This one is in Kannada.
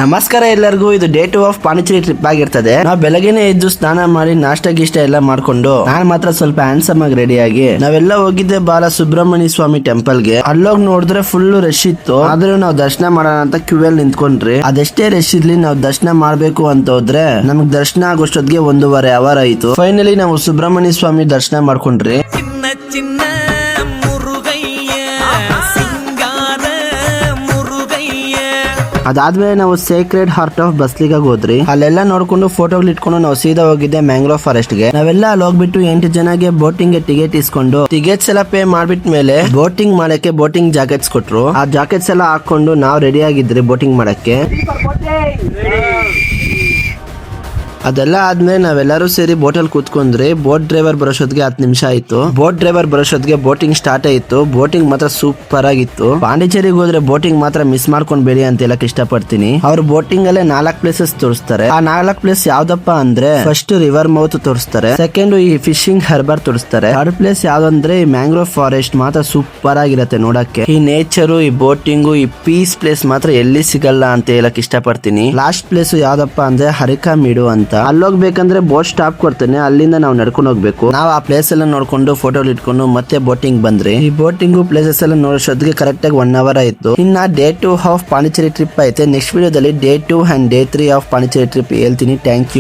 ನಮಸ್ಕಾರ ಎಲ್ಲರಿಗೂ. ಇದು ಡೇ 2 ಆಫ್ ಪಾಂಡಿಚೇರಿ ಟ್ರಿಪ್ ಆಗಿರ್ತದೆ. ನಾವು ಬೆಳಗ್ಗೆನೆ ಎದ್ದು ಸ್ನಾನ ಮಾಡಿ ನಾಷ್ಟ ಗೀಷ್ಟ ಎಲ್ಲ ಮಾಡ್ಕೊಂಡು ನಾನ್ ಮಾತ್ರ ಸ್ವಲ್ಪ ಹ್ಯಾಂಡ್ಸಮ್ ಆಗಿ ರೆಡಿ ಆಗಿ ನಾವೆಲ್ಲ ಹೋಗಿದ್ದೆ ಬಾಲ ಸುಬ್ರಹ್ಮಣ್ಯ ಸ್ವಾಮಿ ಟೆಂಪಲ್ ಗೆ. ಅಲ್ಲೋಗಿ ನೋಡಿದ್ರೆ ಫುಲ್ ರಶ್ ಇತ್ತು. ಆದ್ರೂ ನಾವು ದರ್ಶನ ಮಾಡೋಣ ಅಂತ ಕ್ಯೂ ಅಲ್ಲಿ ನಿಂತ್ಕೊಂಡ್ರಿ. ಅದೆಷ್ಟೇ ರಶ್ ಇರ್ಲಿ ನಾವು ದರ್ಶನ ಮಾಡ್ಬೇಕು ಅಂತ ಹೋದ್ರೆ ನಮ್ಗೆ ದರ್ಶನ ಆಗೋಷ್ಟೊತ್ತಿಗೆ 1.5 ಅವರ್ ಆಯ್ತು. ಫೈನಲಿ ನಾವು ಸುಬ್ರಹ್ಮಣ್ಯ ಸ್ವಾಮಿ ದರ್ಶನ ಮಾಡ್ಕೊಂಡ್ರಿ. ಅದಾದ್ಮೇಲೆ ನಾವು ಸೇಕ್ರೆಡ್ ಹಾರ್ಟ್ ಆಫ್ ಬಸ್ಲಿಗೆ ಹೋದ್ರಿ. ಅಲ್ಲೆಲ್ಲ ನೋಡ್ಕೊಂಡು ಫೋಟೋಗಳು ಇಟ್ಕೊಂಡು ನಾವು ಸೀದಾ ಹೋಗಿದ್ದೆ ಮ್ಯಾಂಗ್ರೋವ್ ಫಾರೆಸ್ಟ್ ಗೆ. ನಾವೆಲ್ಲ ಅಲ್ಲಿ ಹೋಗ್ಬಿಟ್ಟು 8 ಜನಗೆ ಬೋಟಿಂಗ್ ಗೆ ಟಿಕೆಟ್ ಇಸ್ಕೊಂಡು ಟಿಕೆಟ್ಸ್ ಎಲ್ಲ ಪೇ ಮಾಡ್ಬಿಟ್ ಮೇಲೆ ಬೋಟಿಂಗ್ ಮಾಡಕ್ಕೆ ಬೋಟಿಂಗ್ ಜಾಕೆಟ್ಸ್ ಕೊಟ್ರು. ಆ ಜಾಕೆಟ್ಸ್ ಎಲ್ಲ ಹಾಕೊಂಡು ನಾವು ರೆಡಿ ಆಗಿದ್ರಿ ಬೋಟಿಂಗ್ ಮಾಡಕ್ಕೆ. ಅದೆಲ್ಲ ಆದ್ಮೇಲೆ ನಾವೆಲ್ಲರೂ ಸೇರಿ ಬೋಟಲ್ಲಿ ಕೂತ್ಕೊಂಡ್ರಿ. ಬೋಟ್ ಡ್ರೈವರ್ ಬರೋಷ್ಟೊತ್ತಿಗೆ 10 ನಿಮಿಷ ಆಯ್ತು. ಬೋಟ್ ಡ್ರೈವರ್ ಬರೋಷ್ಟೊತ್ತಿಗೆ ಬೋಟಿಂಗ್ ಸ್ಟಾರ್ಟ್ ಆಯ್ತು. ಬೋಟಿಂಗ್ ಮಾತ್ರ ಸೂಪರ್ ಆಗಿತ್ತು. ಪಾಂಡಿಚೇರಿಗೆ ಹೋದ್ರೆ ಬೋಟಿಂಗ್ ಮಾತ್ರ ಮಿಸ್ ಮಾಡ್ಕೊಂಡ್ ಬೇಡಿ ಅಂತ ಹೇಳಕ್ ಇಷ್ಟಪಡ್ತೀನಿ. ಅವ್ರು ಬೋಟಿಂಗ್ ಅಲ್ಲೇ 4 ಪ್ಲೇಸಸ್ ತೋರಿಸ್ತಾರೆ. ಆ 4 ಪ್ಲೇಸ್ ಯಾವ್ದಪ್ಪ ಅಂದ್ರೆ, ಫಸ್ಟ್ ರಿವರ್ ಮೌತ್ ತೋರಿಸ್ತಾರೆ, ಸೆಕೆಂಡ್ ಈ ಫಿಶಿಂಗ್ ಹಾರ್ಬರ್ ತೋರಿಸ್ತಾರೆ, ಥರ್ಡ್ ಪ್ಲೇಸ್ ಯಾವ್ದಂದ್ರೆ ಈ ಮ್ಯಾಂಗ್ರೋವ್ ಫಾರೆಸ್ಟ್ ಮಾತ್ರ ಸೂಪರ್ ಆಗಿರತ್ತೆ ನೋಡಕ್ಕೆ. ಈ ನೇಚರು, ಈ ಬೋಟಿಂಗು, ಈ ಪೀಸ್ ಪ್ಲೇಸ್ ಮಾತ್ರ ಎಲ್ಲಿ ಸಿಗಲ್ಲ ಅಂತ ಹೇಳಕ್ ಇಷ್ಟಪಡ್ತೀನಿ. ಲಾಸ್ಟ್ ಪ್ಲೇಸ್ ಯಾವ್ದಪ್ಪ ಅಂದ್ರೆ ಹರಿಕಾಮೀಡು ಅಂತ. ಅಲ್ಲೋಗ್ಬೇಕಂದ್ರೆ ಬೋಟ್ ಸ್ಟಾಪ್ ಕೊಡ್ತೇನೆ, ಅಲ್ಲಿಂದ ನಾವು ನಡ್ಕೊಂಡು ಹೋಗ್ಬೇಕು. ನಾವು ಆ ಪ್ಲೇಸ್ ಎಲ್ಲ ನೋಡ್ಕೊಂಡು ಫೋಟೋ ಇಟ್ಕೊಂಡು ಮತ್ತೆ ಬೋಟಿಂಗ್ ಬಂದ್ರಿ. ಈ ಬೋಟಿಂಗು ಪ್ಲೇಸಸ್ ಎಲ್ಲ ನೋಡೋಷ್ಟೊತ್ತಿಗೆ ಕರೆಕ್ಟ್ ಆಗಿ 1 ಅವರ್ ಆಯ್ತು. ಇನ್ನ ಡೇ 2 ಆಫ್ ಪಾಂಡಿಚೇರಿ ಟ್ರಿಪ್ ಐತೆ. ನೆಕ್ಸ್ಟ್ ವಿಡಿಯೋದಲ್ಲಿ day 2 and day 3 of Pondicherry trip ಹೇಳ್ತೀನಿ. Thank you.